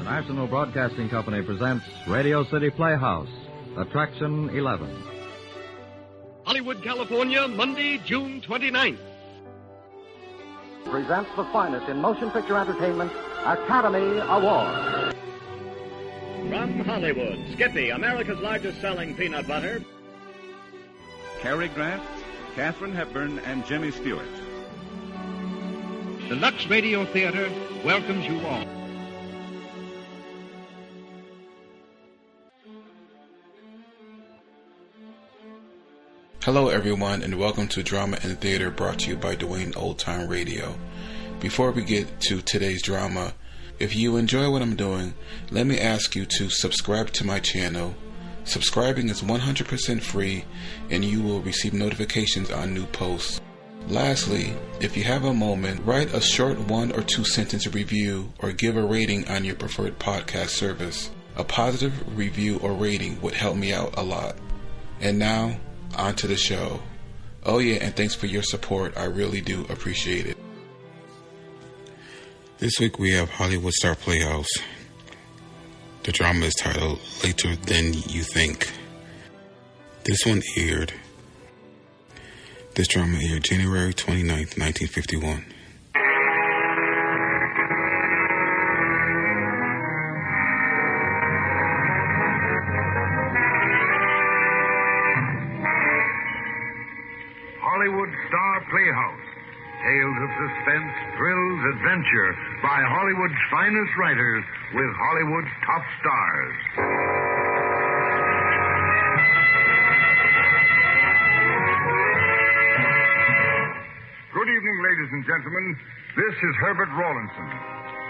National Broadcasting Company presents Radio City Playhouse, Attraction 11. Hollywood, California, Monday, June 29th. Presents the finest in motion picture entertainment, Academy Award. From Hollywood, Skippy, America's largest selling peanut butter. Cary Grant, Katharine Hepburn, and Jimmy Stewart. The Lux Radio Theater welcomes you all. Hello everyone, and welcome to Drama and Theater, brought to you by Dwayne Old Time Radio. Before we get to today's drama, if you enjoy what I'm doing, let me ask you to subscribe to my channel. Subscribing is 100% free, and you will receive notifications on new posts. Lastly, if you have a moment, write a short 1 or 2 sentence review or give a rating on your preferred podcast service. A positive review or rating would help me out a lot. And now, on to the show. Oh yeah, and thanks for your support. I really do appreciate it. This week we have Hollywood Star Playhouse. The drama is titled Later Than You Think. This drama aired January 29th, 1951. Hollywood Star Playhouse. Tales of suspense, thrills, adventure by Hollywood's finest writers with Hollywood's top stars. Good evening, ladies and gentlemen. This is Herbert Rawlinson.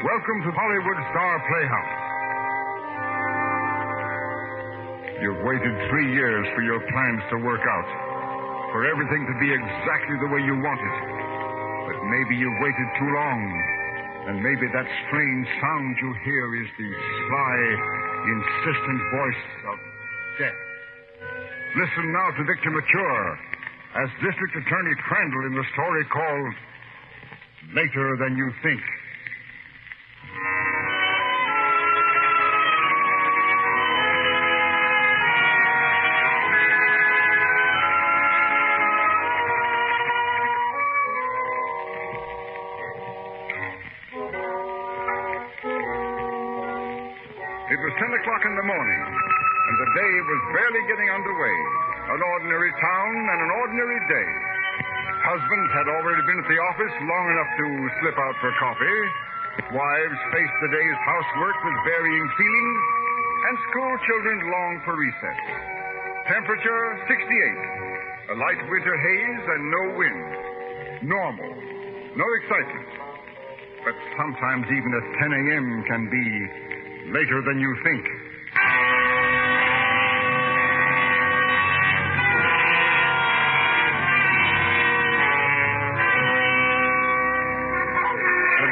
Welcome to Hollywood Star Playhouse. You've waited 3 years for your plans to work out, for everything to be exactly the way you want it. But maybe you've waited too long, and maybe that strange sound you hear is the sly, insistent voice of death. Listen now to Victor Mature as District Attorney Crandall in the story called Later Than You Think. It was 10 o'clock in the morning, and the day was barely getting underway. An ordinary town and an ordinary day. Husbands had already been at the office long enough to slip out for coffee. Wives faced the day's housework with varying feelings, and school children longed for recess. Temperature, 68. A light winter haze and no wind. Normal. No excitement. But sometimes even at 10 a.m. can be later than you think. The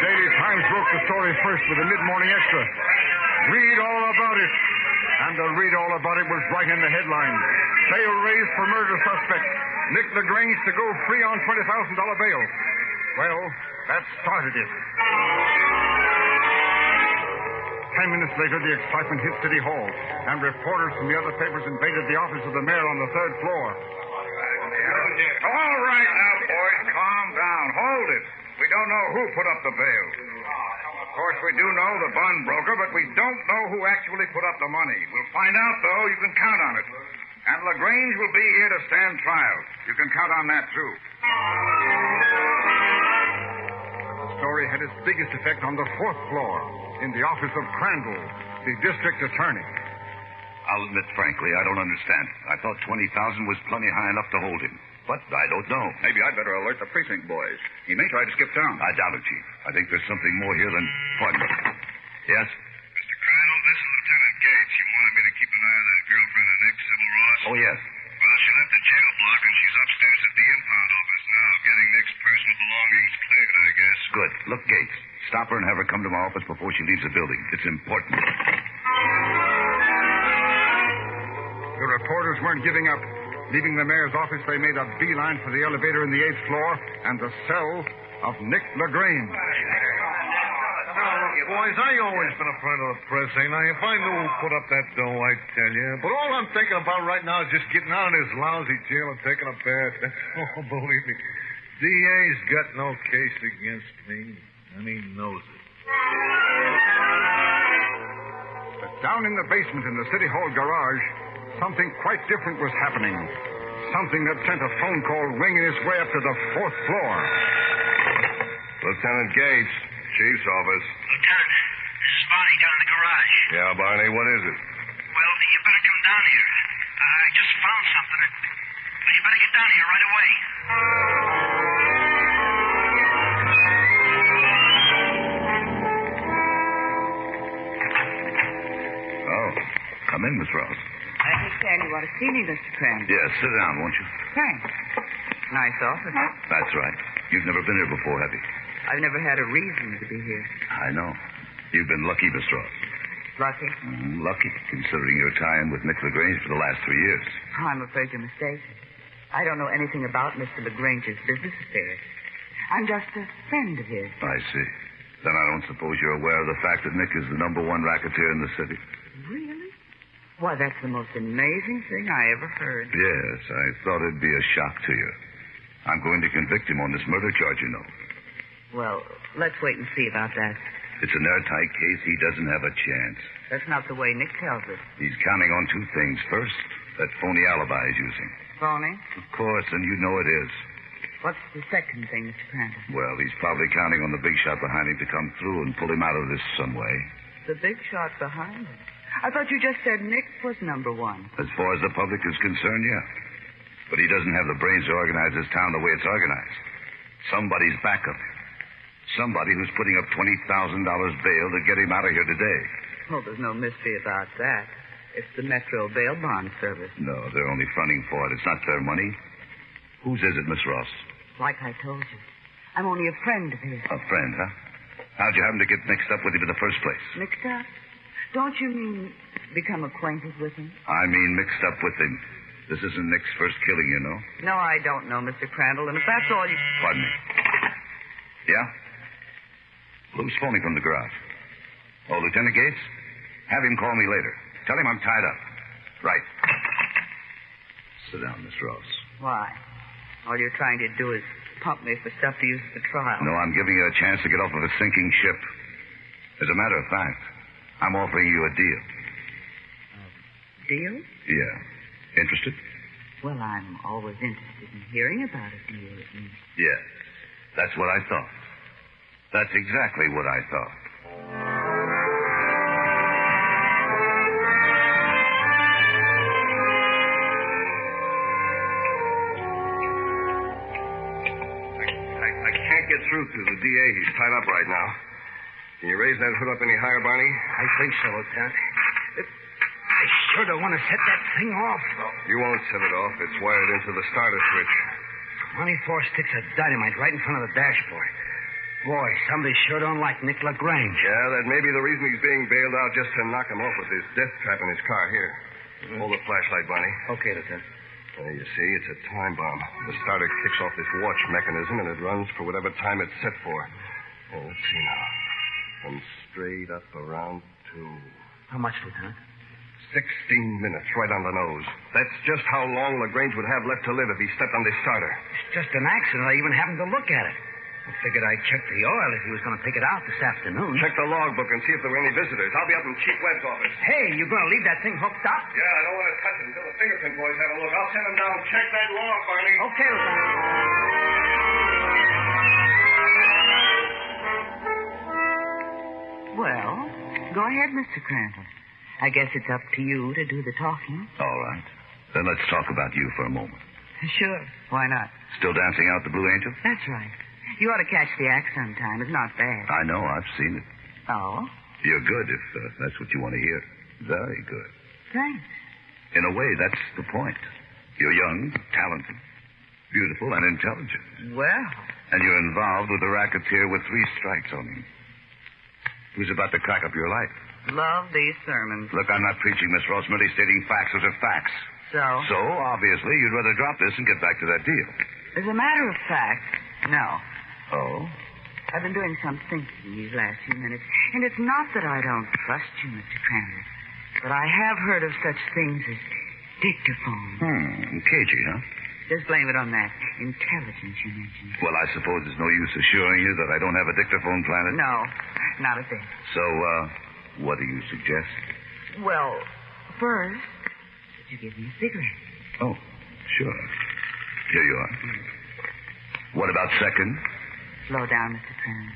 Daily Times broke the story first with a mid-morning extra. Read all about it. And the read all about it was right in the headline. Bail raised for murder suspect. Nick LaGrange to go free on $20,000 bail. Well, that started it. 10 minutes later, the excitement hit City Hall, and reporters from the other papers invaded the office of the mayor on the 3rd floor. All right now, boys, calm down. Hold it. We don't know who put up the bail. Of course, we do know the bond broker, but we don't know who actually put up the money. We'll find out, though. You can count on it. And LaGrange will be here to stand trial. You can count on that, too. The story had its biggest effect on the 4th floor, in the office of Crandall, the district attorney. I'll admit, frankly, I don't understand. I thought 20,000 was plenty high enough to hold him. But I don't know. Maybe I'd better alert the precinct boys. He may try to skip town. I doubt it, Chief. I think there's something more here than... Pardon me. Yes? Mr. Crandall, this is Lieutenant Gates. You wanted me to keep an eye on that girlfriend of Nick, Sybil Ross? Oh, yes. Well, she left the jail block, and she's upstairs at the impound office now, getting Nick's personal belongings cleared, I guess. Good. Look, Gates, stop her and have her come to my office before she leaves the building. It's important. The reporters weren't giving up. Leaving the mayor's office, they made a beeline for the elevator in the 8th floor and the cell of Nick LaGrange. boys, I always been a friend of the press, ain't I? If I knew who put up that dough, I'd tell you. But all I'm thinking about right now is just getting out of this lousy jail and taking a bath. Oh, believe me, DA's got no case against me, and he knows it. But down in the basement in the City Hall garage, something quite different was happening. Something that sent a phone call ringing its way up to the 4th floor. Lieutenant Gates, Chief's office. Lieutenant, this is Barney down in the garage. Yeah, Barney, what is it? Well, you better come down here. I just found something. Well, you better get down here right away. Oh, come in, Miss Ross. I understand you want to see me, Mr. Crane. Yes, sit down, won't you? Thanks. Nice office. That's right. You've never been here before, have you? I've never had a reason to be here. I know. You've been lucky, Miss Ross. Lucky? Lucky, considering your tie-in with Nick LaGrange for the last 3 years. Oh, I'm afraid you're mistaken. I don't know anything about Mr. LaGrange's business affairs. I'm just a friend of his. I see. Then I don't suppose you're aware of the fact that Nick is the #1 racketeer in the city. Really? Why, that's the most amazing thing I ever heard. Yes, I thought it'd be a shock to you. I'm going to convict him on this murder charge, you know. Well, let's wait and see about that. It's an airtight case. He doesn't have a chance. That's not the way Nick tells it. He's counting on 2 things. First, that phony alibi he's using. Phony? Of course, and you know it is. What's the second thing, Mr. Crandall? Well, he's probably counting on the big shot behind him to come through and pull him out of this some way. The big shot behind him? I thought you just said Nick was #1. As far as the public is concerned, yeah. But he doesn't have the brains to organize his town the way it's organized. Somebody's back of him. Somebody who's putting up $20,000 bail to get him out of here today. Oh, there's no mystery about that. It's the Metro Bail Bond Service. No, they're only fronting for it. It's not their money. Whose is it, Miss Ross? Like I told you, I'm only a friend of his. A friend, huh? How'd you happen to get mixed up with him in the first place? Mixed up? Don't you mean become acquainted with him? I mean mixed up with him. This isn't Nick's first killing, you know. No, I don't know, Mr. Crandall, and if that's all you... Pardon me. Yeah? Who's phoning from the garage? Oh, Lieutenant Gates? Have him call me later. Tell him I'm tied up. Right. Sit down, Miss Ross. Why? All you're trying to do is pump me for stuff to use at the trial. No, I'm giving you a chance to get off of a sinking ship. As a matter of fact, I'm offering you a deal. A deal? Yeah. Interested? Well, I'm always interested in hearing about a deal. Yes. That's what I thought. That's exactly what I thought. I can't get through to the DA. He's tied up right now. Can you raise that hood up any higher, Barney? I think so, Lieutenant. I sure don't want to set that thing off. You won't set it off. It's wired into the starter switch. 24 sticks of dynamite right in front of the dashboard. Boy, somebody sure don't like Nick LaGrange. Yeah, that may be the reason he's being bailed out, just to knock him off with his death trap in his car. Here. Hold the flashlight, Barney. Okay, Lieutenant. You see, it's a time bomb. The starter kicks off this watch mechanism, and it runs for whatever time it's set for. Let's see now. And straight up around 2. How much, Lieutenant? 16 minutes, right on the nose. That's just how long LaGrange would have left to live if he stepped on this starter. It's just an accident. I even happened to look at it. I figured I'd check the oil if he was going to take it out this afternoon. Check the logbook and see if there were any visitors. I'll be up in Chief Webb's office. Hey, you going to leave that thing hooked up? Yeah, I don't want to touch it until the fingerprint boys have a look. I'll send them down. Check that log, Barney. Okay, Well, go ahead, Mr. Crandall. I guess it's up to you to do the talking. All right. Then let's talk about you for a moment. Sure. Why not? Still dancing out the Blue Angel? That's right. You ought to catch the act sometime. It's not bad. I know. I've seen it. Oh? You're good if that's what you want to hear. Very good. Thanks. In a way, that's the point. You're young, talented, beautiful, and intelligent. Well. And you're involved with a racketeer with 3 strikes on him. Who's about to crack up your life. Love these sermons. Look, I'm not preaching, Miss Ross, merely stating facts as are facts. So? So, obviously, you'd rather drop this and get back to that deal. As a matter of fact, no. Oh? I've been doing some thinking these last few minutes. And it's not that I don't trust you, Mr. Crandall. But I have heard of such things as dictaphone. Cagey, huh? Just blame it on that intelligence you mentioned. Well, I suppose there's no use assuring you that I don't have a dictaphone planet? No, not a bit. So, what do you suggest? Well, first, would you give me a cigarette? Oh, sure. Here you are. What about second? Slow down, Mr. Crandall.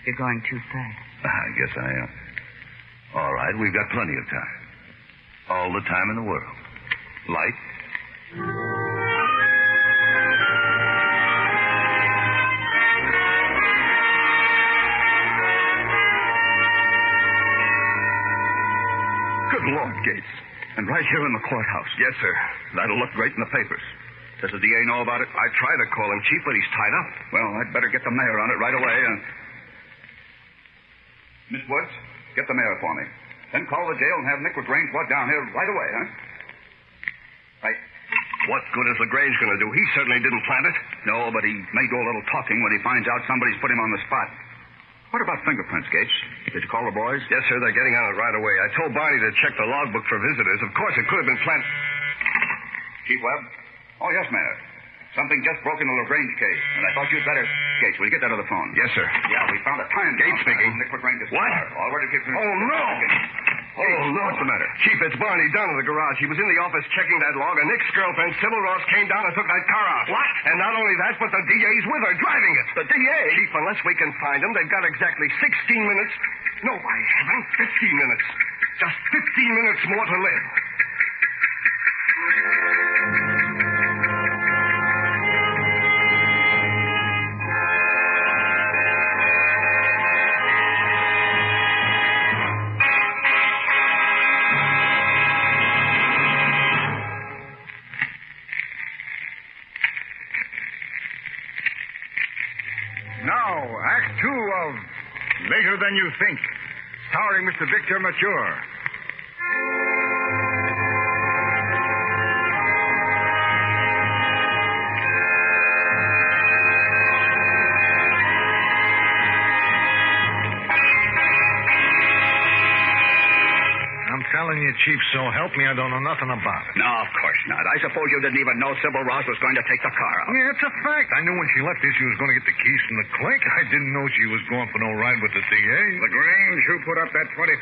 You're going too fast. I guess I am. All right, we've got plenty of time. All the time in the world. Light? Good Lord, Gates. And right here in the courthouse. Yes, sir. That'll look great in the papers. Does the DA know about it? I tried to call him, Chief, but he's tied up. Well, I'd better get the mayor on it right away. Miss Woods, get the mayor for me. Then call the jail and have Nick LaGrange brought down here right away, huh? Right. What good is LaGrange going to do? He certainly didn't plant it. No, but he may do a little talking when he finds out somebody's put him on the spot. What about fingerprints, Gates? Did you call the boys? Yes, sir. They're getting on it right away. I told Barney to check the logbook for visitors. Of course, it could have been planted. Chief Webb? Oh, yes, Mayor. Something just broke into LaGrange case, and I thought you'd better... Gates, will you get that to the phone? Yes, sir. Yeah, we found a time... Gates speaking. Nick LaGrange's What? car. Already given... Oh, no! Oh, no. What's the matter? Chief, it's Barney down in the garage. He was in the office checking that log, and Nick's girlfriend, Sybil Ross, came down and took that car out. What? And not only that, but the DA's with her, driving it. The DA? Chief, unless we can find him, they've got exactly 16 minutes. No, by heaven, 15 minutes. Just 15 minutes more to live. Later Than You Think, starring Mr. Victor Mature. I'm telling you, Chief, so help me, I don't know nothing about it. No, of course not. I suppose you didn't even know Sybil Ross was going to take the car out. Yeah, it's a fact. I knew when she left here she was going to get the keys from the clink. I didn't know she was going for no ride with the DA. LaGrange, who put up that $20,000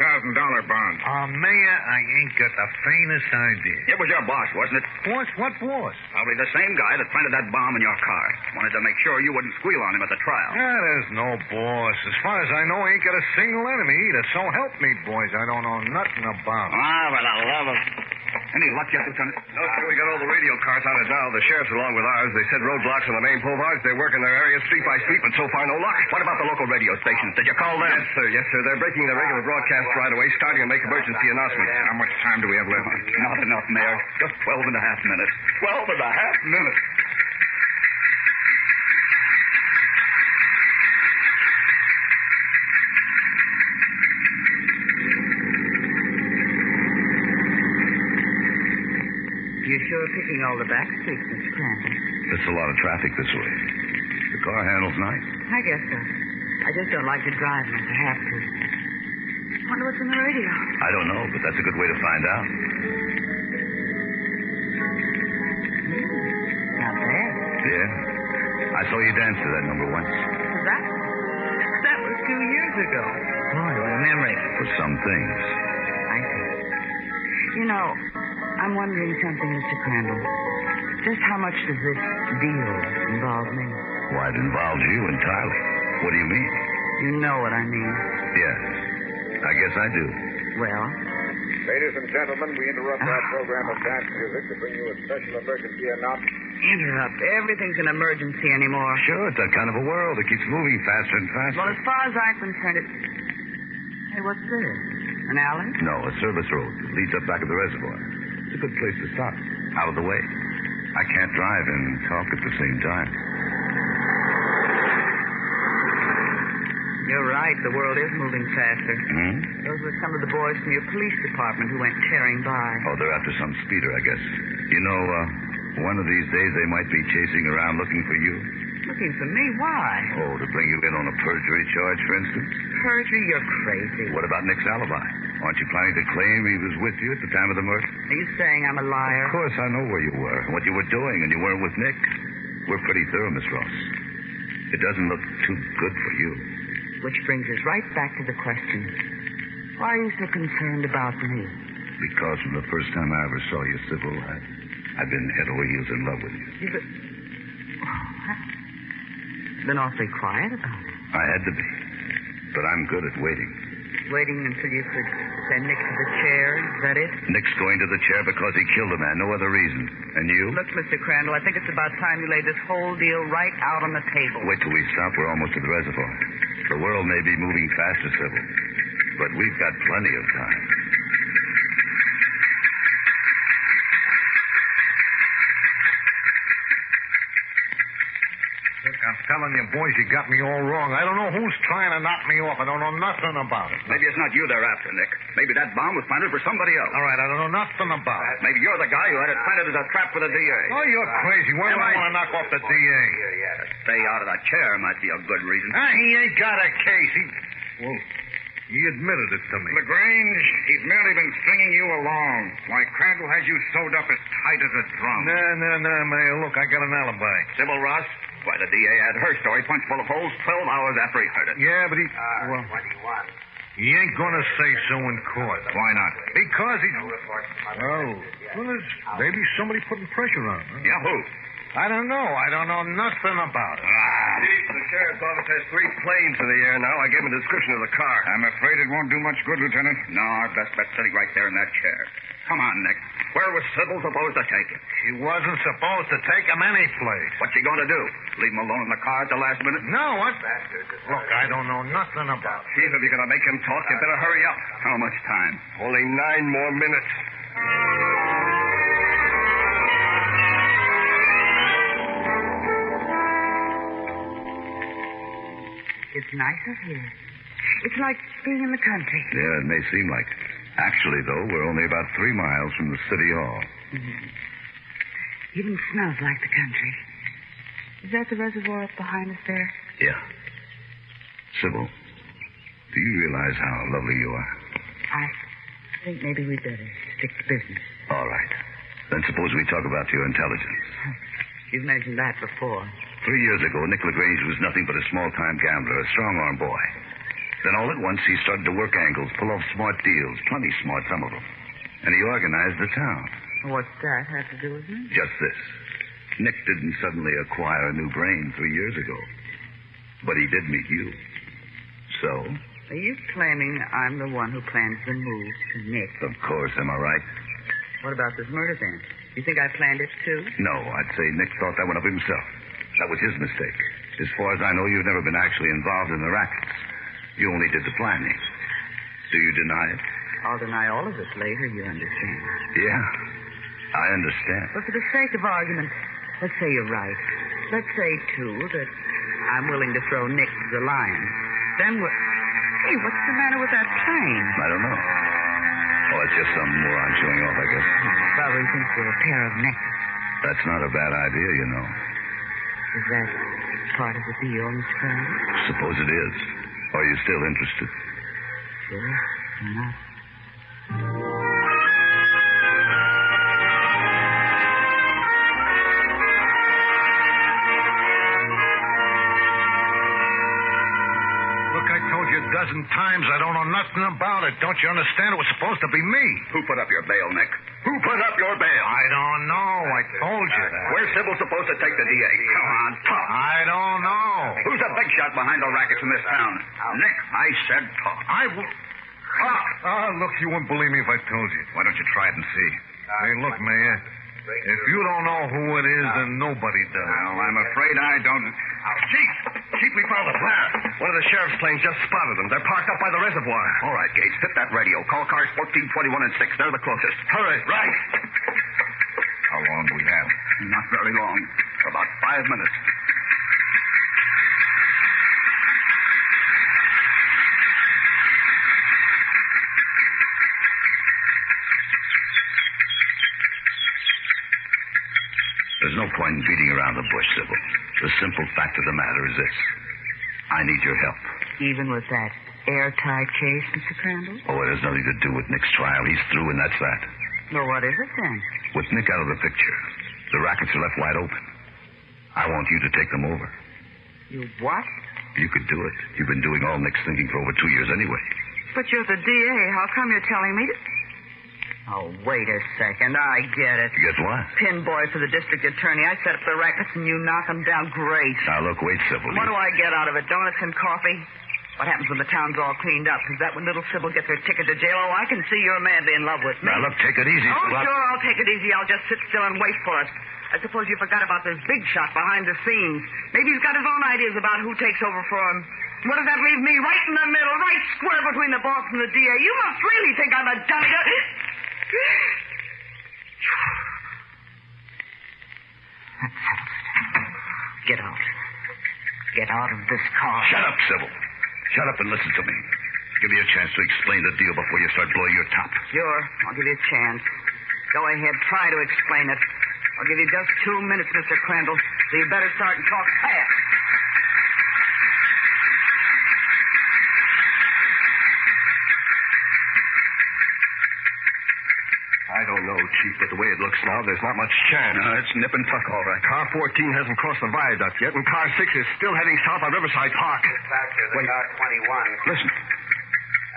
bond? Mayor, I ain't got the faintest idea. It was your boss, wasn't it? Boss? What boss? Probably the same guy that planted that bomb in your car. Wanted to make sure you wouldn't squeal on him at the trial. Yeah, there's no boss. As far as I know, I ain't got a single enemy either. So help me, boys. I don't know nothing about it. Ah, for the love of... Any luck yet, Lieutenant? No, sir. We got all the radio cars on it now. The sheriff's along with ours. They set roadblocks on the main boulevards. They're working their area street by street, but so far no luck. What about the local radio stations? Did you call them? Yes, sir. Yes, sir. They're breaking their regular broadcast right away, starting to make emergency announcements. How much time do we have left? Not enough, Mayor. Just 12 and a half minutes. 12 and a half minutes. You're sure picking all the back streets, Mr. Crandall. There's a lot of traffic this way. The car handles nice. I guess so. I just don't like to drive unless I have to. Wonder what's on the radio. I don't know, but that's a good way to find out. Not bad. Yeah. I saw you dance to that number once. That was 2 years ago. Boy, what a memory. For some things. I see. You know, I'm wondering something, Mr. Crandall. Just how much does this deal involve me? Why, it involves you entirely. What do you mean? You know what I mean. Yes. I guess I do. Well? Ladies and gentlemen, we interrupt our program of dance music to bring you a special emergency announcement. Interrupt. Everything's an emergency anymore. Sure, it's that kind of a world. It keeps moving faster and faster. Well, as far as I'm concerned, Hey, what's this? An alley? No, a service road. It leads up back of the reservoir. It's a good place to stop. Out of the way. I can't drive and talk at the same time. You're right. The world is moving faster. Hmm? Those were some of the boys from your police department who went tearing by. Oh, they're after some speeder, I guess. You know, one of these days they might be chasing around looking for you. Looking for me? Why? Oh, to bring you in on a perjury charge, for instance? Perjury? You're crazy. What about Nick's alibi? Aren't you planning to claim he was with you at the time of the murder? Are you saying I'm a liar? Of course, I know where you were and what you were doing, and you weren't with Nick. We're pretty thorough, Miss Ross. It doesn't look too good for you. Which brings us right back to the question. Why are you so concerned about me? Because from the first time I ever saw you, Sybil, I've been head over heels in love with you. You've been awfully quiet about it. I had to be. But I'm good at waiting. Waiting until you could send Nick to the chair, is that it? Nick's going to the chair because he killed a man, no other reason. And you? Look, Mr. Crandall, I think it's about time you laid this whole deal right out on the table. Wait till we stop. We're almost to the reservoir. The world may be moving faster, Sybil, but we've got plenty of time. I'm telling you, boys, you got me all wrong. I don't know who's trying to knock me off. I don't know nothing about it. Maybe it's not you they're after, Nick. Maybe that bomb was planted for somebody else. All right, I don't know nothing about it. Maybe you're the guy who had it planted as a trap for the DA. Oh, you're crazy. Why would I want to knock off the DA? To stay out of that chair might be a good reason. He ain't got a case. He admitted it to me. LaGrange, he's merely been stringing you along, like Crandall has you sewed up as tight as a drum. No, Mayor. Look, I got an alibi. Sybil Ross? Why, the DA had her story punched full of holes 12 hours after he heard it. Yeah, but he... Well, what do you want? He ain't going to say so in court. Why not? Because he... Oh, well, there's maybe somebody putting pressure on him. Yeah, who? I don't know. I don't know nothing about it. Chief, the sheriff's office has 3 planes in the air now. I gave him a description of the car. I'm afraid it won't do much good, Lieutenant. No, our best bet's sitting right there in that chair. Come on, Nick. Where was Sybil supposed to take him? She wasn't supposed to take him any place. What's she going to do? Leave him alone in the car at the last minute? No, what? Look, I don't know nothing about it. Chief, if you're going to make him talk, you better hurry up. How much time? Only 9 more minutes. It's nice up here. It's like being in the country. Yeah, it may seem like it. Actually, though, we're only about 3 miles from the city hall. Mm-hmm. Even smells like the country. Is that the reservoir up behind us there? Yeah. Sybil, do you realize how lovely you are? I think maybe we'd better stick to business. All right. Then suppose we talk about your intelligence. You've mentioned that before. 3 years ago, Nick LaGrange was nothing but a small-time gambler, a strong-arm boy. Then all at once, he started to work angles, pull off smart deals, plenty smart, some of them. And he organized the town. What's that have to do with me? Just this. Nick didn't suddenly acquire a new brain 3 years ago. But he did meet you. So? Are you claiming I'm the one who plans the move to Nick? Of course, am I right? What about this murder, then? You think I planned it, too? No, I'd say Nick thought that one up himself. That was his mistake. As far as I know, you've never been actually involved in the rackets. You only did the planning. Do you deny it? I'll deny all of it later, you understand. Yeah, I understand. But for the sake of argument, let's say you're right. Let's say, too, that I'm willing to throw Nick to the lion. Then what... Hey, what's the matter with that plane? I don't know. Oh, it's just some moron showing off, I guess. Probably thinks we're a pair of necklaces. That's not a bad idea, you know. Is that part of the deal, Mr. Crandall? Suppose it is. Are you still interested? Sure. Why not? Look, I told you a dozen times I don't know nothing about it. Don't you understand? It was supposed to be me. Who put up your bail, Nick? Who put up your bail? I don't know. I told you that. Where's Sybil supposed to take the DA? Come on, talk. I don't know. Who's the big shot behind the rackets in this town? Nick, I said talk. I will... Talk. Look, you wouldn't believe me if I told you. Why don't you try it and see? Hey, look, Mayor. If you don't know who it is, then nobody does. Well, I'm afraid I don't... Chief, we found the flare. One of the sheriff's planes just spotted them. They're parked up by the reservoir. All right, Gates, hit that radio. Call cars 14, 21, and 6. They're the closest. Hurry. Right. How long do we have? Not very long. About 5 minutes. There's no point in beating around the bush, Sybil. The simple fact of the matter is this. I need your help. Even with that airtight case, Mr. Crandall? Oh, it has nothing to do with Nick's trial. He's through, and that's that. Well, what is it then? With Nick out of the picture, the rackets are left wide open. I want you to take them over. You what? You could do it. You've been doing all Nick's thinking for over 2 years anyway. But you're the DA. How come you're telling me to... Oh, wait a second. I get it. Guess what? Pin boy for the district attorney. I set up the rackets and you knock them down. Great. Now, look, wait, Sybil. What do I get out of it? Donuts and coffee? What happens when the town's all cleaned up? Is that when little Sybil gets her ticket to jail? Oh, I can see you're madly in love with me. Now, look, take it easy. Oh, Sybil. sure, I'll take it easy. I'll just sit still and wait for it. I suppose you forgot about this big shot behind the scenes. Maybe he's got his own ideas about who takes over for him. What does that leave me? Right in the middle, right square between the boss and the DA. You must really think I'm a dummy. That settles it. Get out. Get out of this car. Shut up, Sybil. Shut up and listen to me. Give me a chance to explain the deal before you start blowing your top. Sure. I'll give you a chance. Go ahead. Try to explain it. I'll give you just 2 minutes, Mr. Crandall. So you better start and talk fast. I don't know, Chief, but the way it looks now, there's not much chance. No, it's nip and tuck, all right. Car 14 hasn't crossed the viaduct yet, and car 6 is still heading south on Riverside Park. Dispatcher, the car 21. Listen.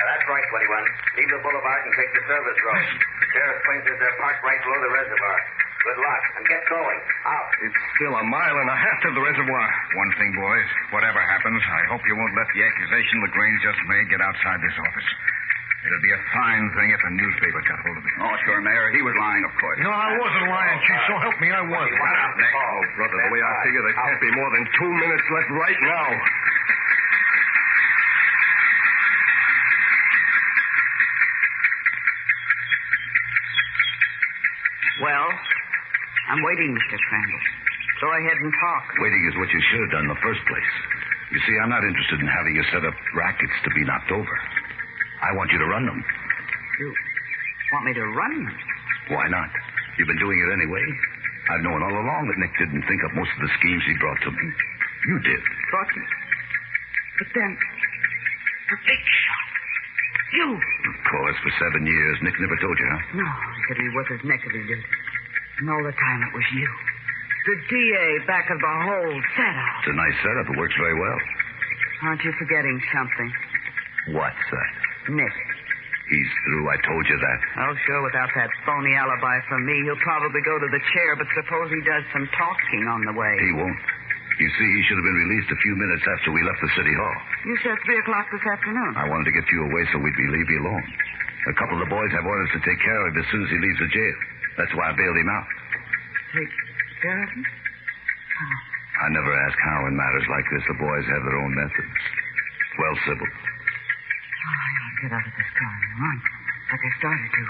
That's right, 21. Leave the boulevard and take the service road. Sheriff Sprinklers, they're parked right below the reservoir. Good luck, and get going. Out. It's still a mile and a half to the reservoir. One thing, boys. Whatever happens, I hope you won't let the accusation LaGrange just made get outside this office. It'd be a fine thing if a newspaper got hold of it. Oh, sure, Mayor. He was lying, of course. No, I wasn't lying, Chief. So help me, I wasn't. Shut up, Nick. Oh, brother, the way I figure, there can't be more than 2 minutes left right now. Well, I'm waiting, Mr. Crandall. Go ahead and talk. Waiting is what you should have done in the first place. You see, I'm not interested in having you set up rackets to be knocked over. I want you to run them. You want me to run them? Why not? You've been doing it anyway. I've known all along that Nick didn't think up most of the schemes he brought to me. You did. Brought me? But then, the big shot. You. Of course, for 7 years. Nick never told you, huh? No, he could be worth his neck if he did. And all the time it was you. The DA back of the whole setup. It's a nice setup. It works very well. Aren't you forgetting something? What's that? Nick. He's through. I told you that. Oh, sure, without that phony alibi from me, he'll probably go to the chair, but suppose he does some talking on the way. He won't. You see, he should have been released a few minutes after we left the city hall. You said 3 o'clock this afternoon. I wanted to get you away so we'd leave you alone. A couple of the boys have orders to take care of him as soon as he leaves the jail. That's why I bailed him out. Take care of him? How? I never ask how in matters like this. The boys have their own methods. Well, Sybil. I'll get out of this car and run, like I started to.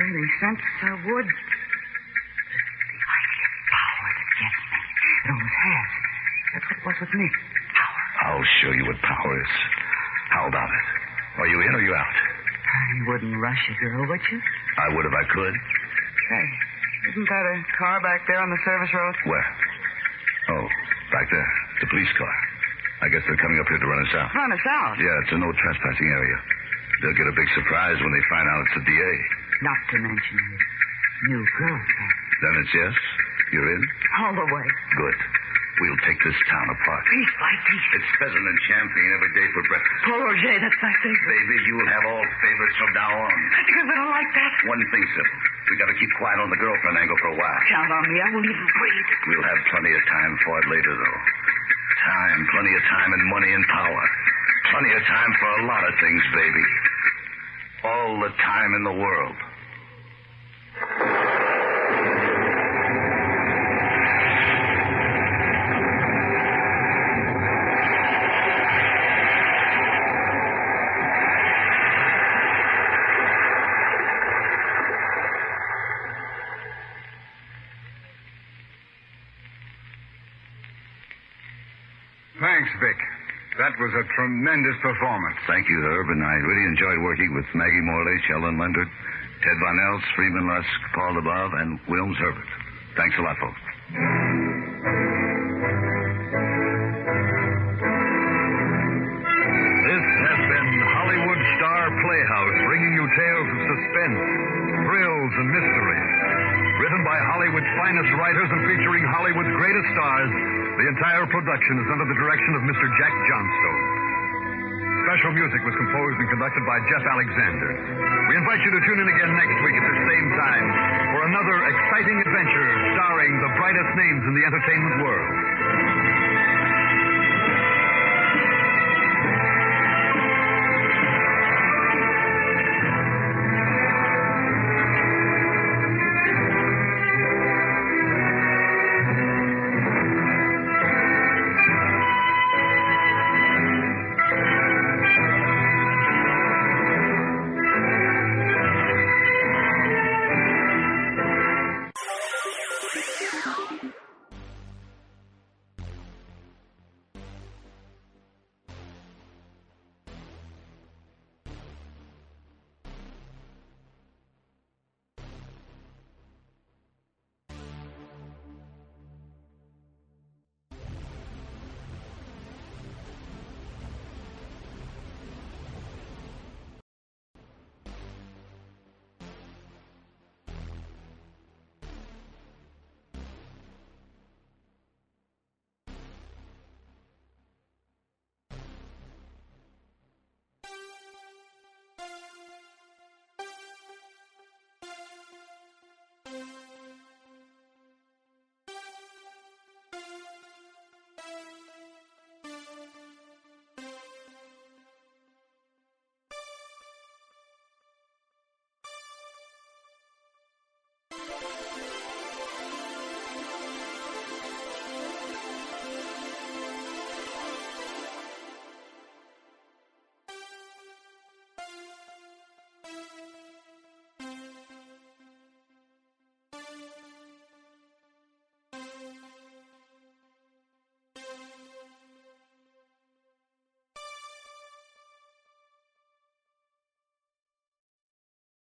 Really, since I would. The idea of power that gets me. It always has. That's what it was with me. Power. I'll show you what power is. How about it? Are you in or you out? You wouldn't rush a girl, would you? I would if I could. Hey, isn't that a car back there on the service road? Where? Oh, back there. It's a police car. I guess they're coming up here to run us out. Run us out? Yeah, it's a no trespassing area. They'll get a big surprise when they find out it's the DA. Not to mention his new girlfriend. Then it's yes? You're in? All the way. Good. We'll take this town apart. Piece by piece. It's pheasant and champagne every day for breakfast. Paul Roger, that's my favorite. Baby, you'll have all favorites from now on. I think I'm going to like that. One thing, Sybil. We got to keep quiet on the girlfriend angle for a while. Count on me. I won't even breathe. We'll have plenty of time for it later, though. Plenty of time and money and power. Plenty of time for a lot of things, baby. All the time in the world. Thanks, Vic. That was a tremendous performance. Thank you, Herb, and I really enjoyed working with Maggie Morley, Sheldon Leonard, Ted Von Eltz, Freeman, Lusk, Paul Above, and Wilms Herbert. Thanks a lot, folks. Playhouse, bringing you tales of suspense, thrills, and mystery. Written by Hollywood's finest writers and featuring Hollywood's greatest stars, the entire production is under the direction of Mr. Jack Johnstone. Special music was composed and conducted by Jeff Alexander. We invite you to tune in again next week at the same time for another exciting adventure starring the brightest names in the entertainment world.